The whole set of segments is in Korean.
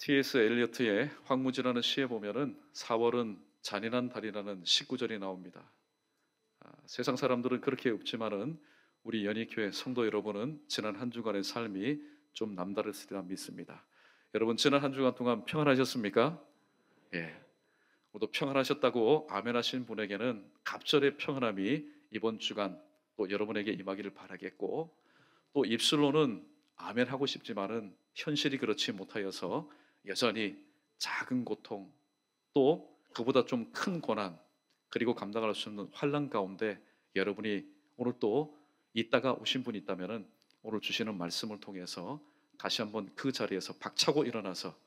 T.S. 엘리어트의 황무지라는 시에 보면은 4월은 잔인한 달이라는 19절이 나옵니다. 세상 사람들은 그렇게 없지만은 우리 연희교회 성도 여러분은 지난 한 주간의 삶이 좀 남다르시리라 믿습니다. 여러분 지난 한 주간 동안 평안하셨습니까? 예. 모두 평안하셨다고 아멘하신 분에게는 갑절의 평안함이 이번 주간 또 여러분에게 임하기를 바라겠고, 또 입술로는 아멘하고 싶지만은 현실이 그렇지 못하여서 여전히 작은 고통, 또 그보다 좀 큰 고난, 그리고 감당할 수 없는 환난 가운데 여러분이 오늘 또 있다가 오신 분이 있다면은 오늘 주시는 말씀을 통해서 다시 한번 그 자리에서 박차고 일어나서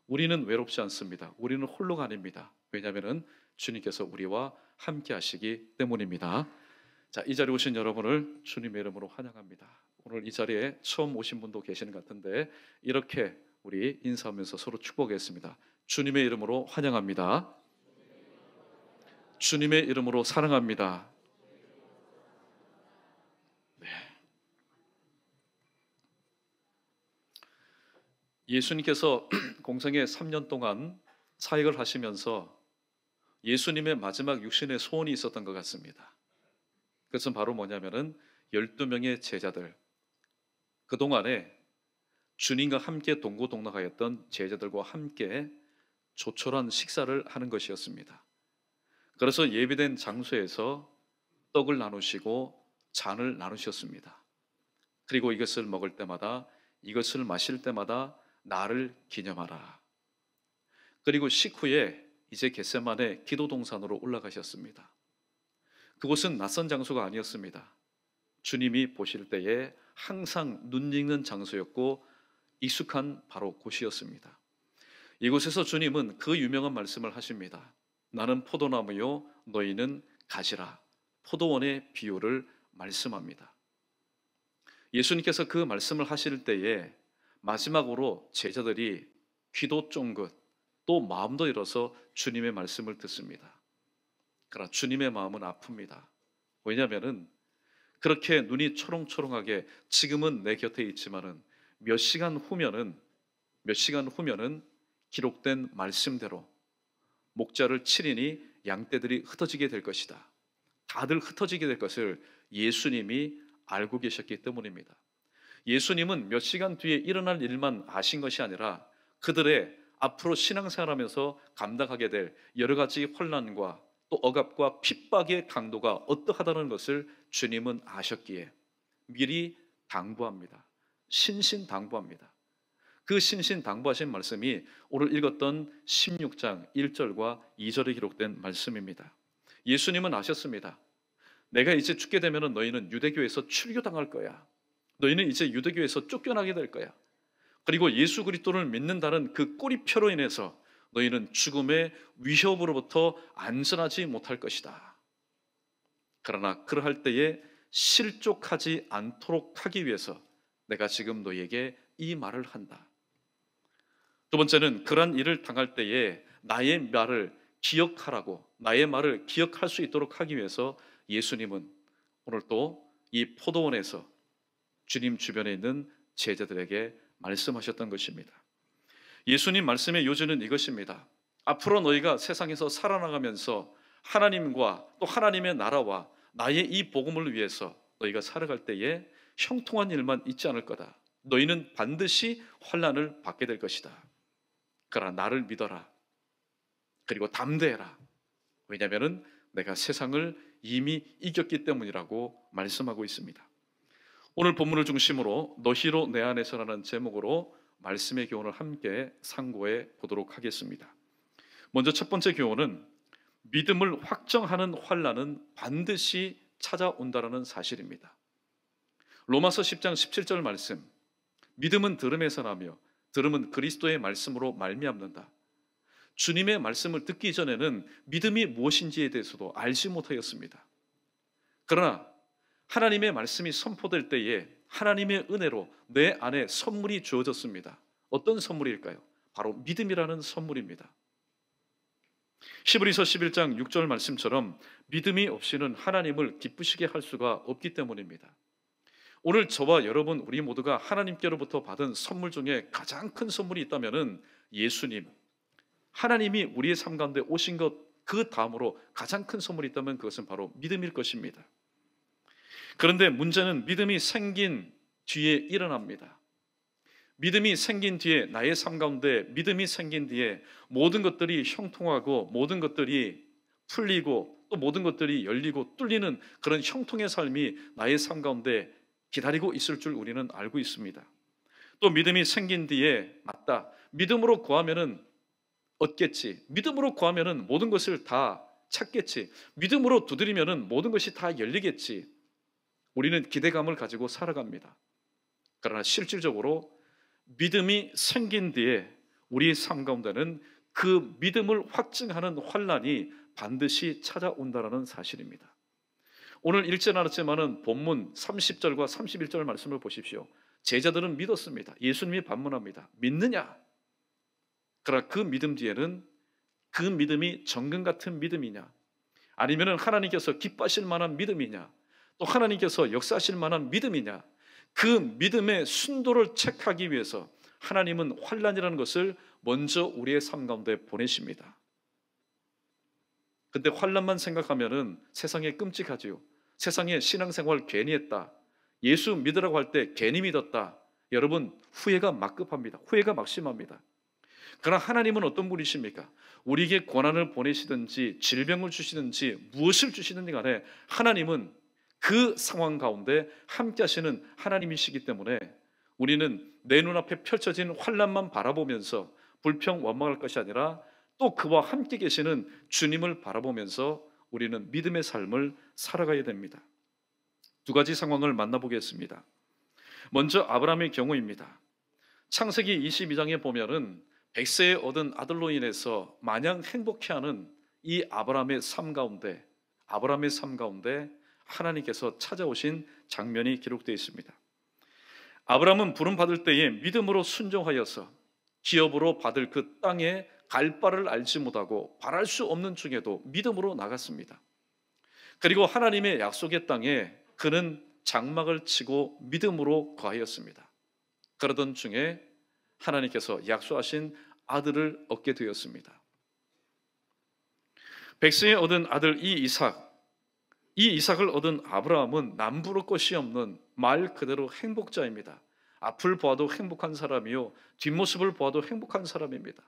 우리는 외롭지 않습니다. 우리는 홀로가 아닙니다. 왜냐하면은 주님께서 우리와 함께 하시기 때문입니다. 자, 이 자리에 오신 여러분을 주님의 이름으로 환영합니다. 오늘 이 자리에 처음 오신 분도 계시는 것 같은데 이렇게 우리 인사하면서 서로 축복하겠습니다. 주님의 이름으로 환영합니다. 주님의 이름으로 사랑합니다. 네. 예수님께서 공생애 3년 동안 사역을 하시면서 예수님의 마지막 육신의 소원이 있었던 것 같습니다. 그것은 바로 뭐냐면은 12명의 제자들, 그동안에 주님과 함께 동고동락하였던 제자들과 함께 조촐한 식사를 하는 것이었습니다. 그래서 예비된 장소에서 떡을 나누시고 잔을 나누셨습니다. 그리고 이것을 먹을 때마다, 이것을 마실 때마다 나를 기념하라. 그리고 식후에 이제 겟세마네 기도 동산으로 올라가셨습니다. 그곳은 낯선 장소가 아니었습니다. 주님이 보실 때에 항상 눈 익는 장소였고 익숙한 바로 곳이었습니다. 이곳에서 주님은 그 유명한 말씀을 하십니다. 나는 포도나무요 너희는 가지라. 포도원의 비유를 말씀합니다. 예수님께서 그 말씀을 하실 때에 마지막으로 제자들이 귀도 쫑긋 또 마음도 열어서 주님의 말씀을 듣습니다. 그러나 주님의 마음은 아픕니다. 왜냐하면은 그렇게 눈이 초롱초롱하게 지금은 내 곁에 있지만은 몇 시간 후면은 기록된 말씀대로 목자를 치리니 양떼들이 흩어지게 될 것이다. 다들 흩어지게 될 것을 예수님이 알고 계셨기 때문입니다. 예수님은 몇 시간 뒤에 일어날 일만 아신 것이 아니라 그들의 앞으로 신앙생활하면서 감당하게 될 여러 가지 혼란과 또 억압과 핍박의 강도가 어떠하다는 것을 주님은 아셨기에 미리 당부합니다. 신신당부합니다. 그 신신당부하신 말씀이 오늘 읽었던 16장 1절과 2절에 기록된 말씀입니다. 예수님은 아셨습니다. 내가 이제 죽게 되면 너희는 유대교에서 출교당할 거야. 너희는 이제 유대교에서 쫓겨나게 될 거야. 그리고 예수 그리스도를 믿는다는 그 꼬리표로 인해서 너희는 죽음의 위협으로부터 안전하지 못할 것이다. 그러나 그러할 때에 실족하지 않도록 하기 위해서 내가 지금 너희에게 이 말을 한다. 두 번째는 그러한 일을 당할 때에 나의 말을 기억하라고, 나의 말을 기억할 수 있도록 하기 위해서 예수님은 오늘 또 이 포도원에서 주님 주변에 있는 제자들에게 말씀하셨던 것입니다. 예수님 말씀의 요지는 이것입니다. 앞으로 너희가 세상에서 살아나가면서 하나님과 또 하나님의 나라와 나의 이 복음을 위해서 너희가 살아갈 때에 형통한 일만 있지 않을 거다. 너희는 반드시 환난을 받게 될 것이다. 그러나 나를 믿어라. 그리고 담대해라. 왜냐하면 내가 세상을 이미 이겼기 때문이라고 말씀하고 있습니다. 오늘 본문을 중심으로 너희로 내 안에서라는 제목으로 말씀의 교훈을 함께 상고해 보도록 하겠습니다. 먼저 첫 번째 교훈은 믿음을 확정하는 환난은 반드시 찾아온다는 사실입니다. 로마서 10장 17절 말씀, 믿음은 들음에서 나며 들음은 그리스도의 말씀으로 말미암는다. 주님의 말씀을 듣기 전에는 믿음이 무엇인지에 대해서도 알지 못하였습니다. 그러나 하나님의 말씀이 선포될 때에 하나님의 은혜로 내 안에 선물이 주어졌습니다. 어떤 선물일까요? 바로 믿음이라는 선물입니다. 히브리서 11장 6절 말씀처럼 믿음이 없이는 하나님을 기쁘시게 할 수가 없기 때문입니다. 오늘 저와 여러분 우리 모두가 하나님께로부터 받은 선물 중에 가장 큰 선물이 있다면 예수님, 하나님이 우리의 삶 가운데 오신 것, 그 다음으로 가장 큰 선물이 있다면 그것은 바로 믿음일 것입니다. 그런데 문제는 믿음이 생긴 뒤에 일어납니다. 믿음이 생긴 뒤에, 나의 삶 가운데 믿음이 생긴 뒤에 모든 것들이 형통하고 모든 것들이 풀리고 또 모든 것들이 열리고 뚫리는 그런 형통의 삶이 나의 삶 가운데 기다리고 있을 줄 우리는 알고 있습니다. 또 믿음이 생긴 뒤에, 맞다, 믿음으로 구하면은 얻겠지, 믿음으로 구하면은 모든 것을 다 찾겠지, 믿음으로 두드리면은 모든 것이 다 열리겠지, 우리는 기대감을 가지고 살아갑니다. 그러나 실질적으로 믿음이 생긴 뒤에 우리의 삶 가운데는 그 믿음을 확증하는 환난이 반드시 찾아온다는 사실입니다. 오늘 읽지 않았지만은 본문 30절과 31절 말씀을 보십시오. 제자들은 믿었습니다. 예수님이 반문합니다. 믿느냐? 그러나 그 믿음 뒤에는 그 믿음이 정금 같은 믿음이냐, 아니면 하나님께서 기뻐하실 만한 믿음이냐, 또 하나님께서 역사하실 만한 믿음이냐, 그 믿음의 순도를 체크하기 위해서 하나님은 환난이라는 것을 먼저 우리의 삶 가운데 보내십니다. 근데 환난만 생각하면은 세상에 끔찍하지요. 세상에 신앙생활 괜히 했다, 예수 믿으라고 할 때 괜히 믿었다, 여러분 후회가 막급합니다. 후회가 막심합니다. 그러나 하나님은 어떤 분이십니까? 우리에게 고난을 보내시든지 질병을 주시든지 무엇을 주시든지 간에 하나님은 그 상황 가운데 함께 하시는 하나님이시기 때문에 우리는 내 눈앞에 펼쳐진 환난만 바라보면서 불평 원망할 것이 아니라 또 그와 함께 계시는 주님을 바라보면서 우리는 믿음의 삶을 살아가야 됩니다. 두 가지 상황을 만나보겠습니다. 먼저 아브라함의 경우입니다. 창세기 22장에 보면은 100세에 얻은 아들로 인해서 마냥 행복해하는 이 아브라함의 삶 가운데 하나님께서 찾아오신 장면이 기록되어 있습니다. 아브라함은 부름 받을 때에 믿음으로 순종하여서 기업으로 받을 그 땅에 갈 바를 알지 못하고 바랄 수 없는 중에도 믿음으로 나갔습니다. 그리고 하나님의 약속의 땅에 그는 장막을 치고 믿음으로 거하였습니다. 그러던 중에 하나님께서 약속하신 아들을 얻게 되었습니다. 백세에 얻은 아들 이 이삭을 얻은 아브라함은 남부를 것이 없는 말 그대로 행복자입니다. 앞을 보아도 행복한 사람이요 뒷모습을 보아도 행복한 사람입니다.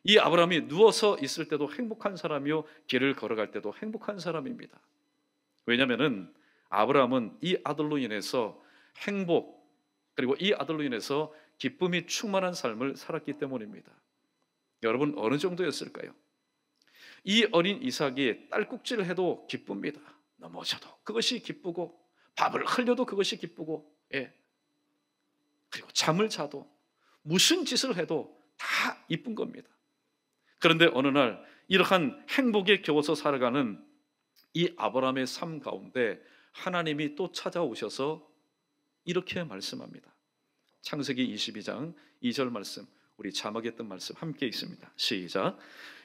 이 아브라함이 누워서 있을 때도 행복한 사람이요 길을 걸어갈 때도 행복한 사람입니다. 왜냐하면 아브라함은 이 아들로 인해서 행복, 그리고 이 아들로 인해서 기쁨이 충만한 삶을 살았기 때문입니다. 여러분 어느 정도였을까요? 이 어린 이삭이 딸꾹질을 해도 기쁩니다. 넘어져도 그것이 기쁘고, 밥을 흘려도 그것이 기쁘고, 그리고 잠을 자도 무슨 짓을 해도 다 이쁜 겁니다. 그런데 어느 날 이러한 행복에 겨워서 살아가는 이 아브라함의 삶 가운데 하나님이 또 찾아오셔서 이렇게 말씀합니다. 창세기 22장 2절 말씀, 우리 자막에 뜬 말씀 함께 읽습니다. 시작.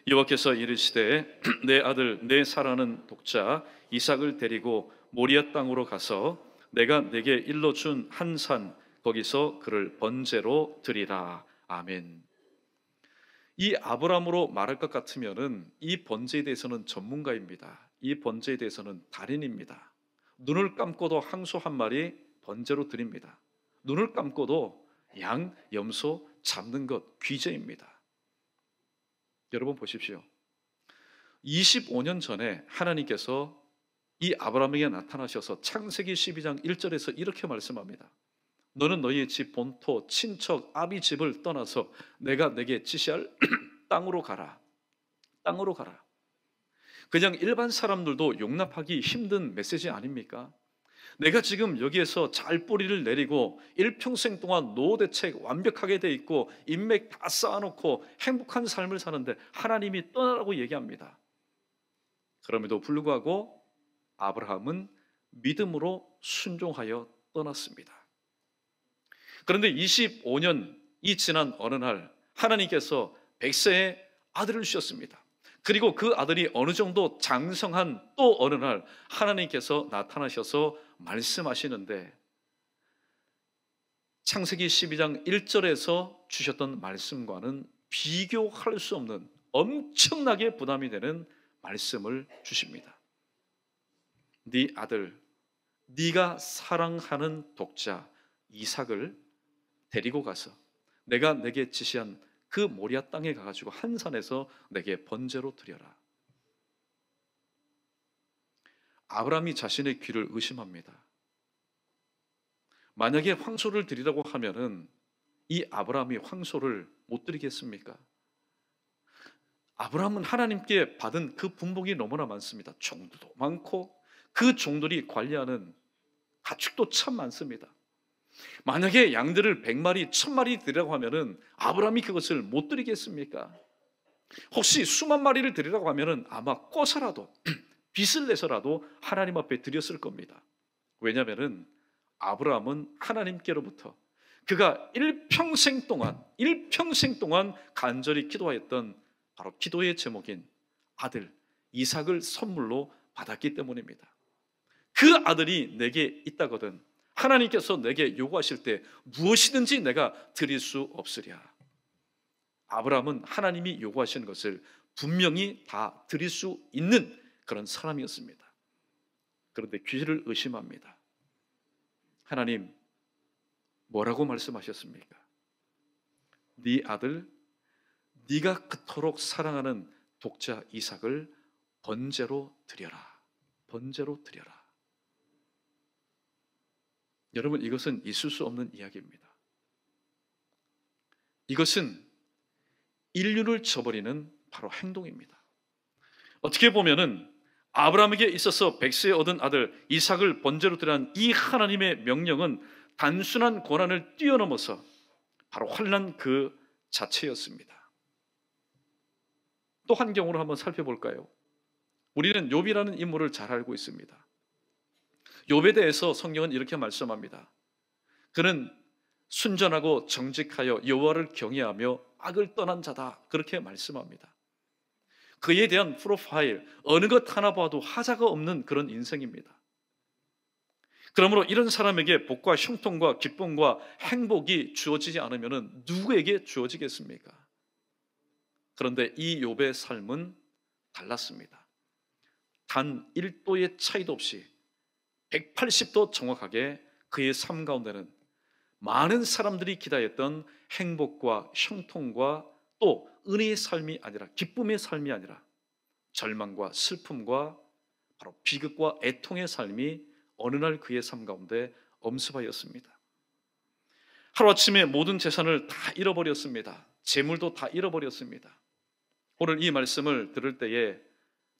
여호와께서 이르시되 내 아들 내 사랑하는 독자 이삭을 데리고 모리아 땅으로 가서 내가 내게 일러준 한 산 거기서 그를 번제로 드리라. 아멘. 이 아브라함으로 말할 것 같으면은 이 번제에 대해서는 전문가입니다. 이 번제에 대해서는 달인입니다. 눈을 감고도 항소 한 마리 번제로 드립니다. 눈을 감고도 양, 염소 잡는 것 귀재입니다. 여러분 보십시오. 25년 전에 하나님께서 이 아브라함에게 나타나셔서 창세기 12장 1절에서 이렇게 말씀합니다. 너는 너희의 집, 본토, 친척, 아비 집을 떠나서 내가 내게 지시할 땅으로 가라. 땅으로 가라. 그냥 일반 사람들도 용납하기 힘든 메시지 아닙니까? 내가 지금 여기에서 잘 뿌리를 내리고 일평생 동안 노후대책 완벽하게 돼 있고 인맥 다 쌓아놓고 행복한 삶을 사는데 하나님이 떠나라고 얘기합니다. 그럼에도 불구하고 아브라함은 믿음으로 순종하여 떠났습니다. 그런데 25년이 지난 어느 날 하나님께서 100세의 아들을 주셨습니다. 그리고 그 아들이 어느 정도 장성한 또 어느 날 하나님께서 나타나셔서 말씀하시는데 창세기 12장 1절에서 주셨던 말씀과는 비교할 수 없는 엄청나게 부담이 되는 말씀을 주십니다. 네 아들, 네가 사랑하는 독자 이삭을 데리고 가서 내가 내게 지시한 그 모리아 땅에 가가지고 한 산에서 내게 번제로 드려라. 아브라함이 자신의 귀를 의심합니다. 만약에 황소를 드리라고 하면은 이 아브라함이 황소를 못 드리겠습니까? 아브라함은 하나님께 받은 그 분복이 너무나 많습니다. 종들도 많고 그 종들이 관리하는 가축도 참 많습니다. 만약에 양들을 100마리, 1000마리 드리라고 하면은 아브라함이 그것을 못 드리겠습니까? 혹시 수만 마리를 드리라고 하면은 아마 꿔서라도 빚을 내서라도 하나님 앞에 드렸을 겁니다. 왜냐하면은 아브라함은 하나님께로부터 그가 일평생 동안 간절히 기도하였던 바로 기도의 제목인 아들 이삭을 선물로 받았기 때문입니다. 그 아들이 내게 있다거든 하나님께서 내게 요구하실 때 무엇이든지 내가 드릴 수 없으랴. 아브라함은 하나님이 요구하시는 것을 분명히 다 드릴 수 있는 그런 사람이었습니다. 그런데 귀를 의심합니다. 하나님, 뭐라고 말씀하셨습니까? 네 아들, 네가 그토록 사랑하는 독자 이삭을 번제로 드려라. 번제로 드려라. 여러분, 이것은 있을 수 없는 이야기입니다. 이것은 인류를 저버리는 바로 행동입니다. 어떻게 보면은 아브라함에게 있어서 백세에 얻은 아들 이삭을 번제로 드리라는 이 하나님의 명령은 단순한 고난을 뛰어넘어서 바로 환난 그 자체였습니다. 또 한 경우를 한번 살펴볼까요? 우리는 욥이라는 인물을 잘 알고 있습니다. 욥에 대해서 성경은 이렇게 말씀합니다. 그는 순전하고 정직하여 여호와를 경외하며 악을 떠난 자다. 그렇게 말씀합니다. 그에 대한 프로파일, 어느 것 하나 봐도 하자가 없는 그런 인생입니다. 그러므로 이런 사람에게 복과 형통과 기쁨과 행복이 주어지지 않으면 누구에게 주어지겠습니까? 그런데 이 욥의 삶은 달랐습니다. 단 1도의 차이도 없이 180도 정확하게 그의 삶 가운데는 많은 사람들이 기다렸던 행복과 형통과 또 은혜의 삶이 아니라 기쁨의 삶이 아니라 절망과 슬픔과 바로 비극과 애통의 삶이 어느 날 그의 삶 가운데 엄습하였습니다. 하루아침에 모든 재산을 다 잃어버렸습니다. 재물도 다 잃어버렸습니다. 오늘 이 말씀을 들을 때에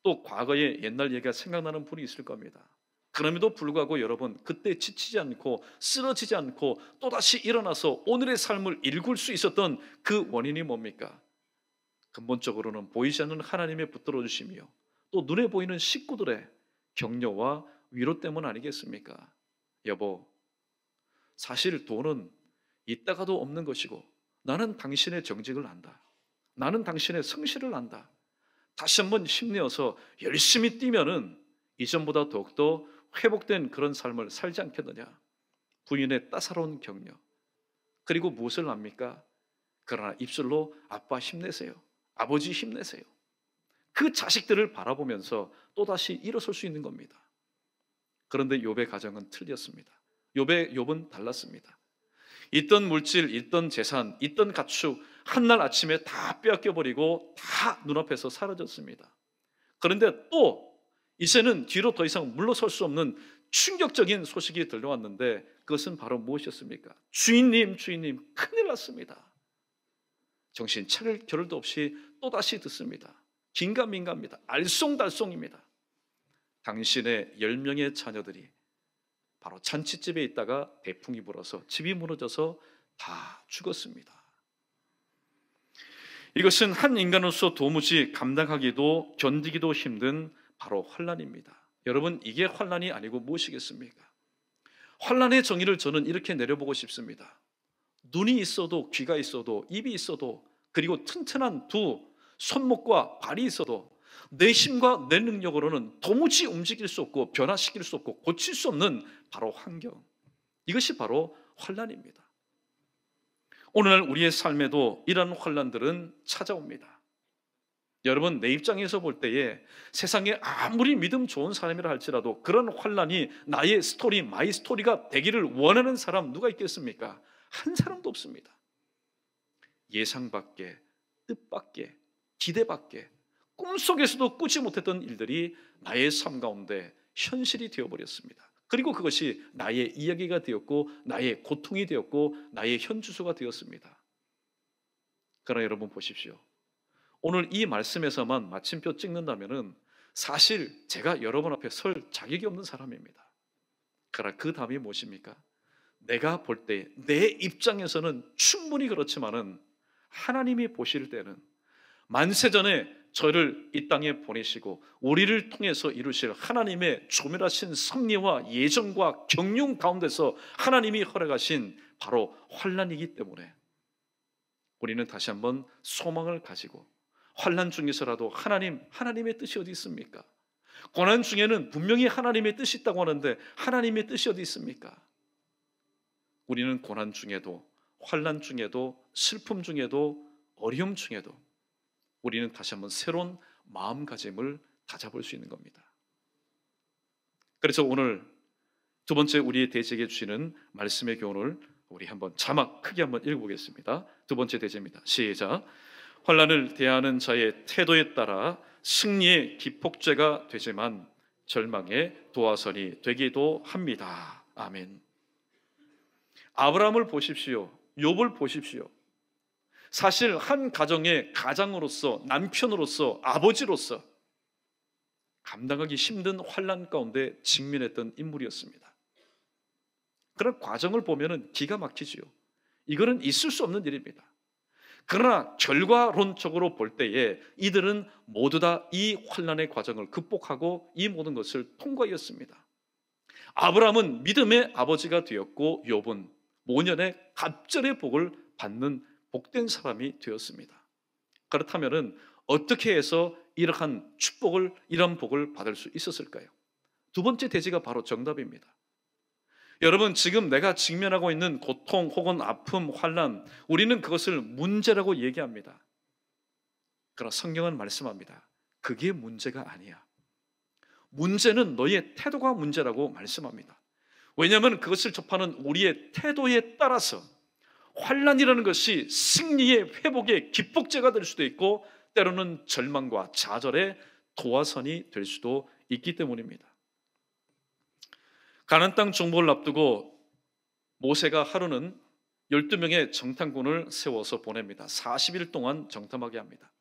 또 과거의 옛날 얘기가 생각나는 분이 있을 겁니다. 그럼에도 불구하고 여러분 그때 지치지 않고 쓰러지지 않고 또다시 일어나서 오늘의 삶을 일굴 수 있었던 그 원인이 뭡니까? 근본적으로는 보이지 않는 하나님의 붙들어 주시며 또 눈에 보이는 식구들의 격려와 위로 때문 아니겠습니까? 여보, 사실 돈은 있다가도 없는 것이고 나는 당신의 정직을 안다. 나는 당신의 성실을 안다. 다시 한번 힘내어서 열심히 뛰면은 이전보다 더욱더 회복된 그런 삶을 살지 않겠느냐. 부인의 따사로운 격려. 그리고 무엇을 합니까? 그러나 입술로 아빠 힘내세요. 아버지 힘내세요. 그 자식들을 바라보면서 또다시 일어설 수 있는 겁니다. 그런데 욥의 가정은 틀렸습니다. 욥은 달랐습니다. 있던 물질, 있던 재산, 있던 가축 한날 아침에 다 빼앗겨버리고 다 눈앞에서 사라졌습니다. 그런데 또 이제는 뒤로 더 이상 물러설 수 없는 충격적인 소식이 들려왔는데 그것은 바로 무엇이었습니까? 주인님 큰일 났습니다. 정신 차릴 겨를도 없이 또다시 듣습니다. 긴가민가입니다. 알쏭달쏭입니다. 당신의 10명의 자녀들이 바로 잔치집에 있다가 대풍이 불어서 집이 무너져서 다 죽었습니다. 이것은 한 인간으로서 도무지 감당하기도 견디기도 힘든 바로 환난입니다. 여러분, 이게 환난이 아니고 무엇이겠습니까? 환난의 정의를 저는 이렇게 내려보고 싶습니다. 눈이 있어도 귀가 있어도 입이 있어도 그리고 튼튼한 두 손목과 발이 있어도 내 힘과 내 능력으로는 도무지 움직일 수 없고 변화시킬 수 없고 고칠 수 없는 바로 환경, 이것이 바로 환난입니다. 오늘날 우리의 삶에도 이런 환난들은 찾아옵니다. 여러분, 내 입장에서 볼 때에 세상에 아무리 믿음 좋은 사람이라 할지라도 그런 환난이 나의 스토리, 마이 스토리가 되기를 원하는 사람 누가 있겠습니까? 한 사람도 없습니다. 예상 밖에, 뜻 밖에, 기대 밖에, 꿈속에서도 꾸지 못했던 일들이 나의 삶 가운데 현실이 되어버렸습니다. 그리고 그것이 나의 이야기가 되었고 나의 고통이 되었고 나의 현주소가 되었습니다. 그러나 여러분 보십시오. 오늘 이 말씀에서만 마침표 찍는다면 사실 제가 여러분 앞에 설 자격이 없는 사람입니다. 그러나 그 답이 무엇입니까? 내가 볼 때 내 입장에서는 충분히 그렇지만은 하나님이 보실 때는 만세전에 저를 이 땅에 보내시고 우리를 통해서 이루실 하나님의 조밀하신 섭리와 예정과 경륜 가운데서 하나님이 허락하신 바로 환난이기 때문에 우리는 다시 한번 소망을 가지고 환난 중에서라도 하나님의 뜻이 어디 있습니까? 고난 중에는 분명히 하나님의 뜻이 있다고 하는데 하나님의 뜻이 어디 있습니까? 우리는 고난 중에도 환난 중에도 슬픔 중에도 어려움 중에도 우리는 다시 한번 새로운 마음가짐을 가져볼 수 있는 겁니다. 그래서 오늘 두 번째 우리의 대지에게 주시는 말씀의 교훈을 우리 한번 자막 크게 한번 읽어보겠습니다. 두 번째 대지입니다. 시작. 환난을 대하는 자의 태도에 따라 승리의 기폭제가 되지만 절망의 도화선이 되기도 합니다. 아멘. 아브라함을 보십시오. 욥을 보십시오. 사실 한 가정의 가장으로서, 남편으로서, 아버지로서 감당하기 힘든 환난 가운데 직면했던 인물이었습니다. 그런 과정을 보면은 기가 막히지요. 이거는 있을 수 없는 일입니다. 그러나 결과론적으로 볼 때에 이들은 모두 다 이 환난의 과정을 극복하고 이 모든 것을 통과하였습니다. 아브라함은 믿음의 아버지가 되었고 욥은 모년의 갑절의 복을 받는 복된 사람이 되었습니다. 그렇다면 어떻게 해서 이러한 축복을, 이런 복을 받을 수 있었을까요? 두 번째 대지가 바로 정답입니다. 여러분, 지금 내가 직면하고 있는 고통 혹은 아픔, 환난, 우리는 그것을 문제라고 얘기합니다. 그러나 성경은 말씀합니다. 그게 문제가 아니야. 문제는 너의 태도가 문제라고 말씀합니다. 왜냐하면 그것을 접하는 우리의 태도에 따라서 환난이라는 것이 승리의 회복의 기폭제가 될 수도 있고 때로는 절망과 좌절의 도화선이 될 수도 있기 때문입니다. 가나안 땅 정복을 앞두고 모세가 하루는 12명의 정탐꾼을 세워서 보냅니다. 40일 동안 정탐하게 합니다.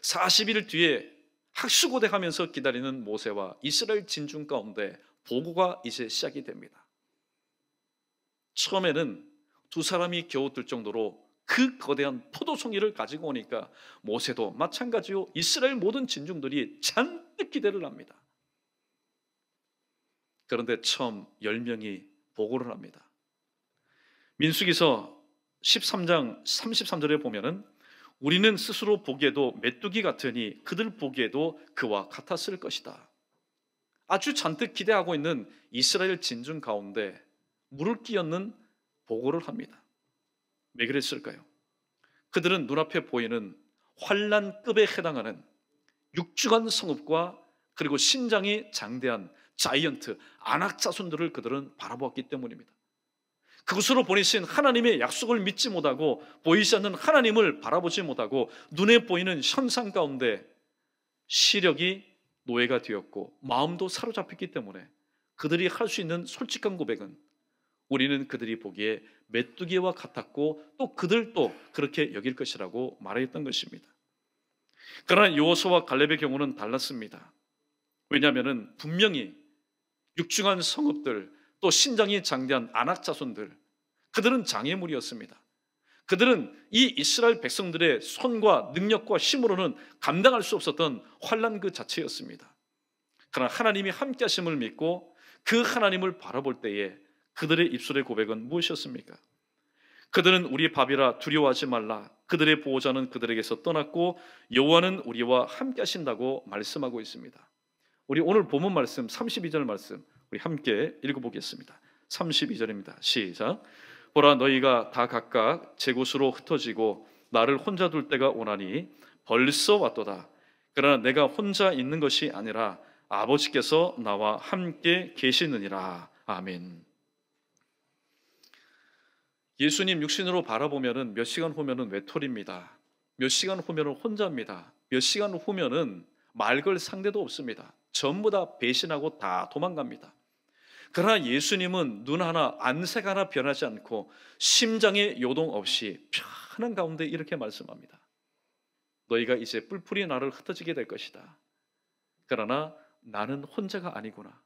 40일 뒤에 학수고대하면서 기다리는 모세와 이스라엘 진중 가운데 보고가 이제 시작이 됩니다. 처음에는 두 사람이 겨우 들 정도로 그 거대한 포도송이를 가지고 오니까 모세도 마찬가지요. 이스라엘 모든 진중들이 잔뜩 기대를 합니다. 그런데 처음 10명이 보고를 합니다. 민수기서 13장 33절에 보면은 우리는 스스로 보기에도 메뚜기 같으니 그들 보기에도 그와 같았을 것이다. 아주 잔뜩 기대하고 있는 이스라엘 진중 가운데 물을 끼얹는 보고를 합니다. 왜 그랬을까요? 그들은 눈앞에 보이는 환난급에 해당하는 육중한 성읍과 그리고 신장이 장대한 자이언트, 안악자손들을 그들은 바라보았기 때문입니다. 그것으로 보내신 하나님의 약속을 믿지 못하고 보이지 않는 하나님을 바라보지 못하고 눈에 보이는 현상 가운데 시력이 노예가 되었고 마음도 사로잡혔기 때문에 그들이 할 수 있는 솔직한 고백은 우리는 그들이 보기에 메뚜기와 같았고 또 그들도 그렇게 여길 것이라고 말했던 것입니다. 그러나 여호수아와 갈렙의 경우는 달랐습니다. 왜냐하면 분명히 육중한 성읍들 또 신장이 장대한 안악자손들 그들은 장애물이었습니다. 그들은 이 이스라엘 백성들의 손과 능력과 힘으로는 감당할 수 없었던 환난 그 자체였습니다. 그러나 하나님이 함께 하심을 믿고 그 하나님을 바라볼 때에 그들의 입술의 고백은 무엇이었습니까? 그들은 우리 밥이라 두려워하지 말라. 그들의 보호자는 그들에게서 떠났고 여호와는 우리와 함께 하신다고 말씀하고 있습니다. 우리 오늘 본문 말씀 32절 말씀 우리 함께 읽어보겠습니다. 32절입니다. 시작. 보라, 너희가 다 각각 제 곳으로 흩어지고 나를 혼자 둘 때가 오나니 벌써 왔도다. 그러나 내가 혼자 있는 것이 아니라 아버지께서 나와 함께 계시느니라. 아멘. 예수님 육신으로 바라보면은 몇 시간 후면은 외톨입니다. 몇 시간 후면은 혼자입니다. 몇 시간 후면은 말 걸 상대도 없습니다. 전부 다 배신하고 다 도망갑니다. 그러나 예수님은 눈 하나, 안색 하나 변하지 않고 심장의 요동 없이 편한 가운데 이렇게 말씀합니다. 너희가 이제 뿔뿔이 나를 흩어지게 될 것이다. 그러나 나는 혼자가 아니구나.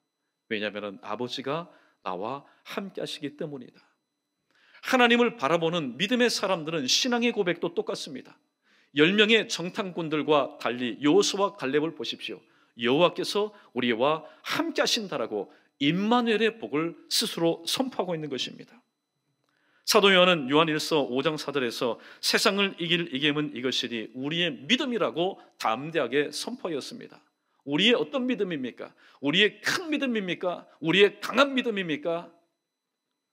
왜냐하면 아버지가 나와 함께 하시기 때문이다. 하나님을 바라보는 믿음의 사람들은 신앙의 고백도 똑같습니다. 10명의 정탐꾼들과 달리 여호수아와 갈렙을 보십시오. 여호와께서 우리와 함께 하신다라고 임마누엘의 복을 스스로 선포하고 있는 것입니다. 사도 요한은 요한일서 5장 4절에서 세상을 이길 이김은 이것이니 우리의 믿음이라고 담대하게 선포하였습니다. 우리의 어떤 믿음입니까? 우리의 큰 믿음입니까? 우리의 강한 믿음입니까?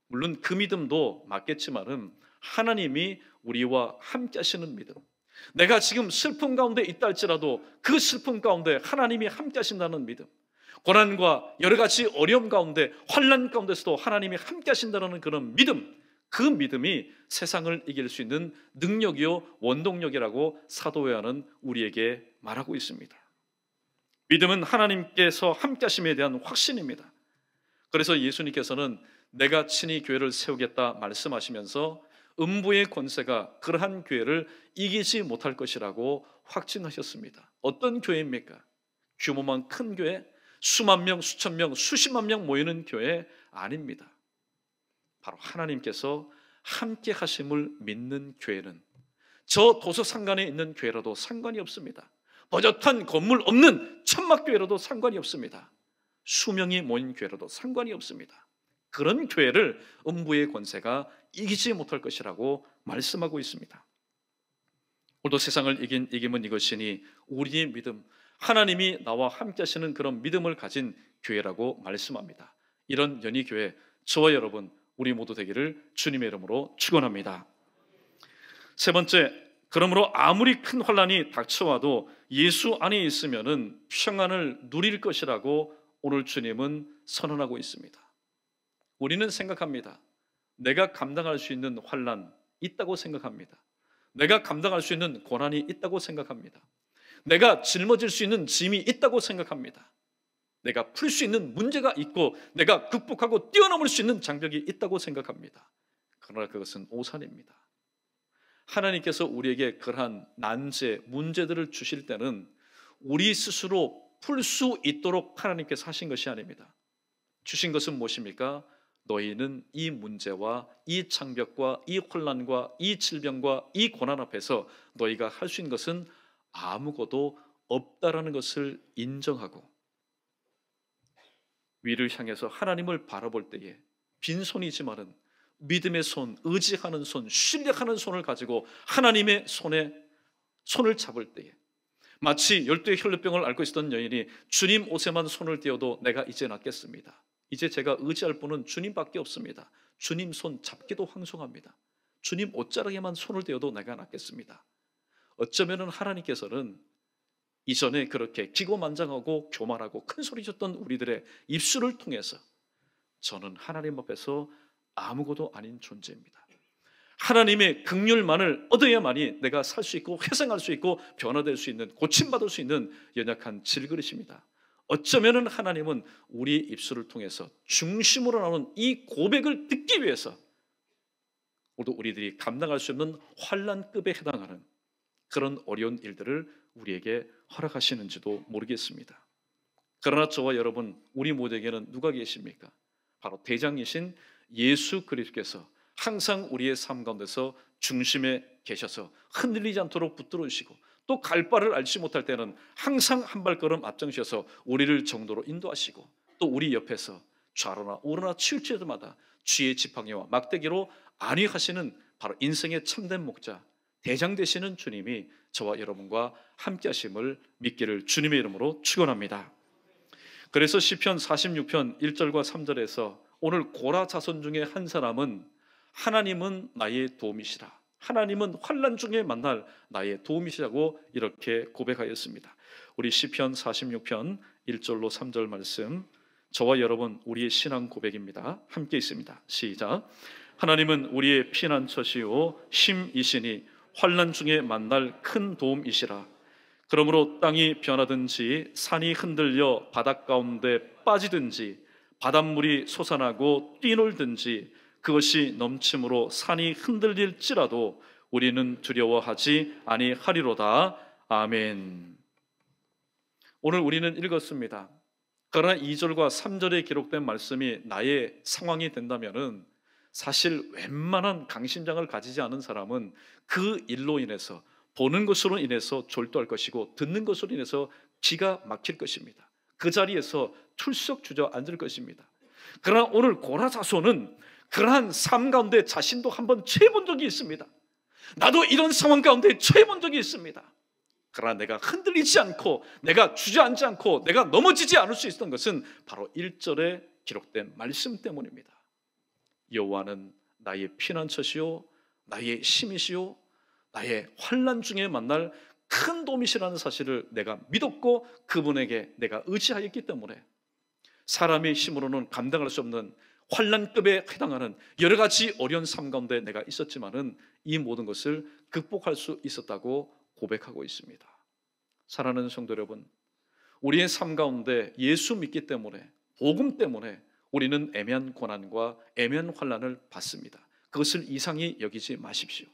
물론 그 믿음도 맞겠지만은 하나님이 우리와 함께 하시는 믿음. 내가 지금 슬픔 가운데 있다 할지라도 그 슬픔 가운데 하나님이 함께 하신다는 믿음. 고난과 여러 가지 어려움 가운데 환난 가운데서도 하나님이 함께 하신다는 그런 믿음. 그 믿음이 세상을 이길 수 있는 능력이요 원동력이라고 사도 요한은 우리에게 말하고 있습니다. 믿음은 하나님께서 함께 하심에 대한 확신입니다. 그래서 예수님께서는 내가 친히 교회를 세우겠다 말씀하시면서 음부의 권세가 그러한 교회를 이기지 못할 것이라고 확증하셨습니다. 어떤 교회입니까? 규모만 큰 교회, 수만 명, 수천 명, 수십만 명 모이는 교회 아닙니다. 바로 하나님께서 함께 하심을 믿는 교회는 저 도서상관에 있는 교회라도 상관이 없습니다. 버젓한 건물 없는 천막교회라도 상관이 없습니다. 수명이 모인 교회라도 상관이 없습니다. 그런 교회를 음부의 권세가 이기지 못할 것이라고 말씀하고 있습니다. 오늘도 세상을 이긴 이김은 이것이니 우리의 믿음, 하나님이 나와 함께 하시는 그런 믿음을 가진 교회라고 말씀합니다. 이런 연희교회 저와 여러분 우리 모두 되기를 주님의 이름으로 축원합니다. 세 번째, 그러므로 아무리 큰 환난이 닥쳐와도 예수 안에 있으면은 평안을 누릴 것이라고 오늘 주님은 선언하고 있습니다. 우리는 생각합니다. 내가 감당할 수 있는 환난 있다고 생각합니다. 내가 감당할 수 있는 고난이 있다고 생각합니다. 내가 짊어질 수 있는 짐이 있다고 생각합니다. 내가 풀 수 있는 문제가 있고 내가 극복하고 뛰어넘을 수 있는 장벽이 있다고 생각합니다. 그러나 그것은 오산입니다. 하나님께서 우리에게 그러한 난제, 문제들을 주실 때는 우리 스스로 풀 수 있도록 하나님께서 하신 것이 아닙니다. 주신 것은 무엇입니까? 너희는 이 문제와 이 장벽과 이 혼란과 이 질병과 이 고난 앞에서 너희가 할 수 있는 것은 아무것도 없다라는 것을 인정하고 위를 향해서 하나님을 바라볼 때에 빈손이지만은 믿음의 손, 의지하는 손, 신뢰하는 손을 가지고 하나님의 손을 잡을 때에 마치 12의 혈루병을 앓고 있었던 여인이 주님 옷에만 손을 떼어도 내가 이제 낫겠습니다. 이제 제가 의지할 분은 주님밖에 없습니다. 주님 손 잡기도 황송합니다. 주님 옷자락에만 손을 떼어도 내가 낫겠습니다. 어쩌면 하나님께서는 이전에 그렇게 기고만장하고 교만하고 큰 소리 쳤던 우리들의 입술을 통해서 저는 하나님 앞에서 아무것도 아닌 존재입니다. 하나님의 긍휼만을 얻어야만이 내가 살 수 있고 회생할 수 있고 변화될 수 있는, 고침받을 수 있는 연약한 질그릇입니다. 어쩌면 하나님은 우리 입술을 통해서 중심으로 나오는 이 고백을 듣기 위해서 모두 우리들이 감당할 수 없는 환난급에 해당하는 그런 어려운 일들을 우리에게 허락하시는지도 모르겠습니다. 그러나 저와 여러분, 우리 모두에게는 누가 계십니까? 바로 대장이신 예수 그리스도께서 항상 우리의 삶 가운데서 중심에 계셔서 흔들리지 않도록 붙들어주시고 또 갈 바를 알지 못할 때는 항상 한 발걸음 앞장서서 우리를 정도로 인도하시고 또 우리 옆에서 좌로나 우로나 치우칠 때마다 쥐의 지팡이와 막대기로 안위하시는 바로 인생의 참된 목자 대장 되시는 주님이 저와 여러분과 함께 하심을 믿기를 주님의 이름으로 축원합니다. 그래서 시편 46편 1절과 3절에서 오늘 고라 자손 중에 한 사람은 하나님은 나의 도움이시라. 하나님은 환난 중에 만날 나의 도움이시라고 이렇게 고백하였습니다. 우리 시편 46편 1절로 3절 말씀, 저와 여러분 우리의 신앙 고백입니다. 함께 있습니다. 시작. 하나님은 우리의 피난처시요 힘이시니 환난 중에 만날 큰 도움이시라. 그러므로 땅이 변하든지 산이 흔들려 바닷 가운데 빠지든지 바닷물이 솟아나고 뛰놀든지 그것이 넘침으로 산이 흔들릴지라도 우리는 두려워하지 아니하리로다. 아멘. 오늘 우리는 읽었습니다. 그러나 2절과 3절에 기록된 말씀이 나의 상황이 된다면은 사실 웬만한 강심장을 가지지 않은 사람은 그 일로 인해서, 보는 것으로 인해서 졸도할 것이고 듣는 것으로 인해서 기가 막힐 것입니다. 그 자리에서 출석 주저앉을 것입니다. 그러나 오늘 고라사손은 그러한 삶 가운데 자신도 한번 처해 본 적이 있습니다. 나도 이런 상황 가운데 처해 본 적이 있습니다. 그러나 내가 흔들리지 않고, 내가 주저앉지 않고, 내가 넘어지지 않을 수 있었던 것은 바로 1절에 기록된 말씀 때문입니다. 여호와는 나의 피난처시요 나의 힘이시요 나의 환난 중에 만날 큰 도움이시라는 사실을 내가 믿었고 그분에게 내가 의지하였기 때문에 사람의 힘으로는 감당할 수 없는 환난급에 해당하는 여러 가지 어려운 삶 가운데 내가 있었지만은 이 모든 것을 극복할 수 있었다고 고백하고 있습니다. 사랑하는 성도 여러분, 우리의 삶 가운데 예수 믿기 때문에, 복음 때문에 우리는 애매한 고난과 애매한 환난을 받습니다. 그것을 이상히 여기지 마십시오.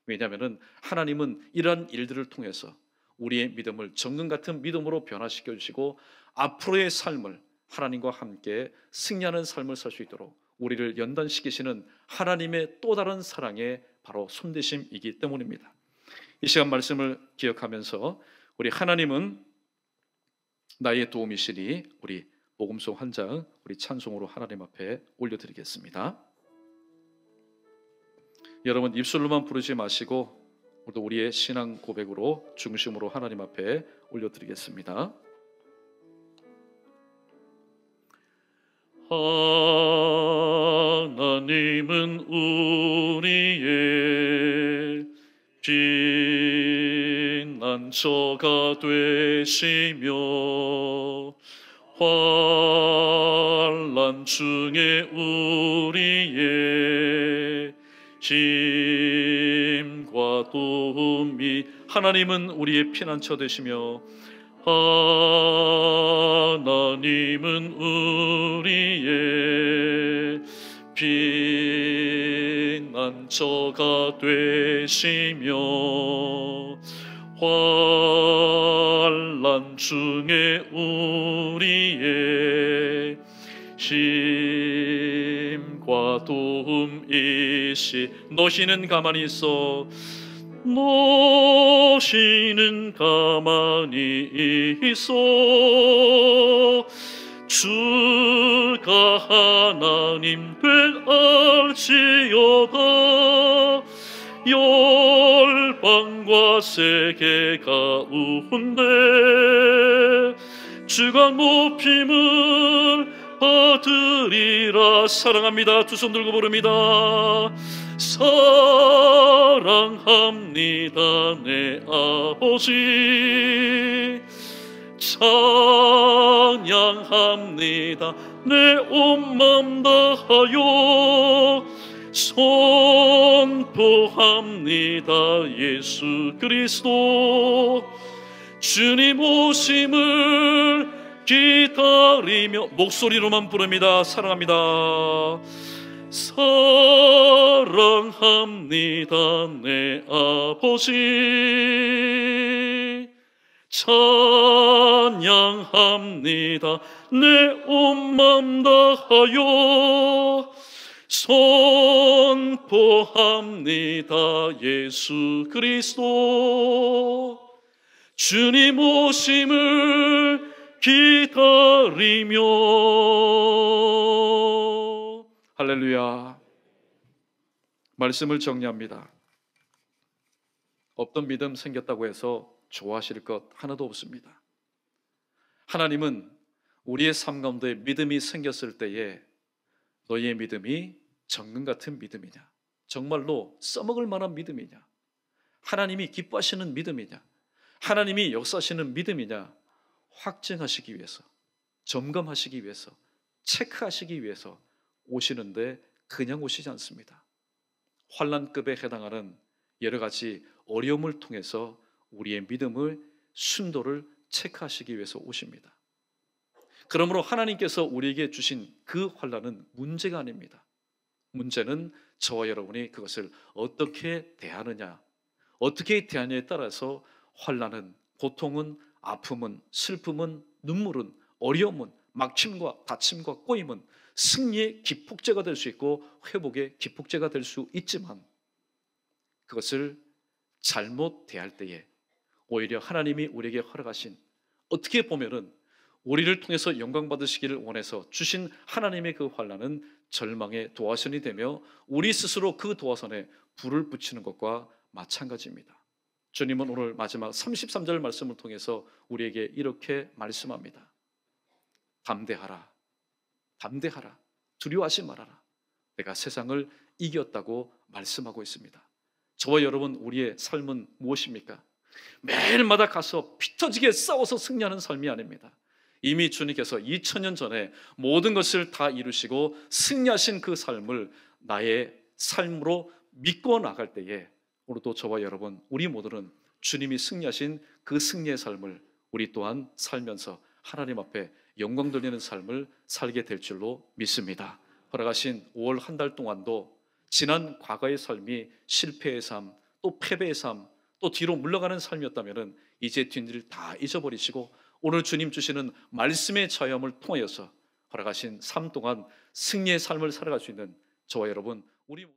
왜냐하면 하나님은 이러한 일들을 통해서 우리의 믿음을 정금 같은 믿음으로 변화시켜 주시고 앞으로의 삶을 하나님과 함께 승리하는 삶을 살 수 있도록 우리를 연단시키시는 하나님의 또 다른 사랑의 바로 손대심이기 때문입니다. 이 시간 말씀을 기억하면서 우리 하나님은 나의 도움이시니 우리 복음송 한 장 우리 찬송으로 하나님 앞에 올려드리겠습니다. 여러분 입술로만 부르지 마시고 우리의 신앙 고백으로 중심으로 하나님 앞에 올려드리겠습니다. 하나님은 우리의 피난처가 되시며 환난 중에 우리의 힘과 도움이, 하나님은 우리의 피난처 되시며 하나님은 우리의 피난처가 되시며 환난 중에 우리의 힘과 도움이시. 너희는 가만히 있어, 너희는 가만히 있어. 주가 하나님 될 알지어다. 열방과 세계가 우운데 주가 높임을 받으리라. 사랑합니다. 두 손 들고 부릅니다. 사랑합니다 내 아버지, 찬양합니다 내 온 맘 다하여, 선포합니다 예수 그리스도. 주님 오심을 기다리며, 목소리로만 부릅니다. 사랑합니다. 사랑합니다 내 아버지, 찬양합니다 내 온 맘 다하여, 선포합니다 예수 그리스도. 주님 오심을 기다리며. 할렐루야. 말씀을 정리합니다. 없던 믿음 생겼다고 해서 좋아하실 것 하나도 없습니다. 하나님은 우리의 삶 가운데 믿음이 생겼을 때에 너희의 믿음이 정금 같은 믿음이냐, 정말로 써먹을 만한 믿음이냐? 하나님이 기뻐하시는 믿음이냐? 하나님이 역사하시는 믿음이냐? 확증하시기 위해서, 점검하시기 위해서, 체크하시기 위해서 오시는데 그냥 오시지 않습니다. 환난급에 해당하는 여러 가지 어려움을 통해서 우리의 믿음을, 순도를 체크하시기 위해서 오십니다. 그러므로 하나님께서 우리에게 주신 그 환난은 문제가 아닙니다. 문제는 저와 여러분이 그것을 어떻게 대하느냐, 어떻게 대하느냐에 따라서 환난은, 고통은, 아픔은, 슬픔은, 눈물은, 어려움은, 막힘과 다침과 꼬임은 승리의 기폭제가 될 수 있고 회복의 기폭제가 될 수 있지만, 그것을 잘못 대할 때에 오히려 하나님이 우리에게 허락하신, 어떻게 보면은 우리를 통해서 영광 받으시기를 원해서 주신 하나님의 그 환난은 절망의 도화선이 되며 우리 스스로 그 도화선에 불을 붙이는 것과 마찬가지입니다. 주님은 오늘 마지막 33절 말씀을 통해서 우리에게 이렇게 말씀합니다. 담대하라, 담대하라, 두려워하지 말아라. 내가 세상을 이겼다고 말씀하고 있습니다. 저와 여러분, 우리의 삶은 무엇입니까? 매일마다 가서 피 터지게 싸워서 승리하는 삶이 아닙니다. 이미 주님께서 2000년 전에 모든 것을 다 이루시고 승리하신 그 삶을 나의 삶으로 믿고 나갈 때에 오늘도 저와 여러분, 우리 모두는 주님이 승리하신 그 승리의 삶을 우리 또한 살면서 하나님 앞에 영광 돌리는 삶을 살게 될 줄로 믿습니다. 허락하신 5월 한 달 동안도 지난 과거의 삶이 실패의 삶, 또 패배의 삶, 또 뒤로 물러가는 삶이었다면 이제 뒷일 다 잊어버리시고 오늘 주님 주시는 말씀의 자유함을 통하여서 허락하신 삶 동안 승리의 삶을 살아갈 수 있는 저와 여러분, 우리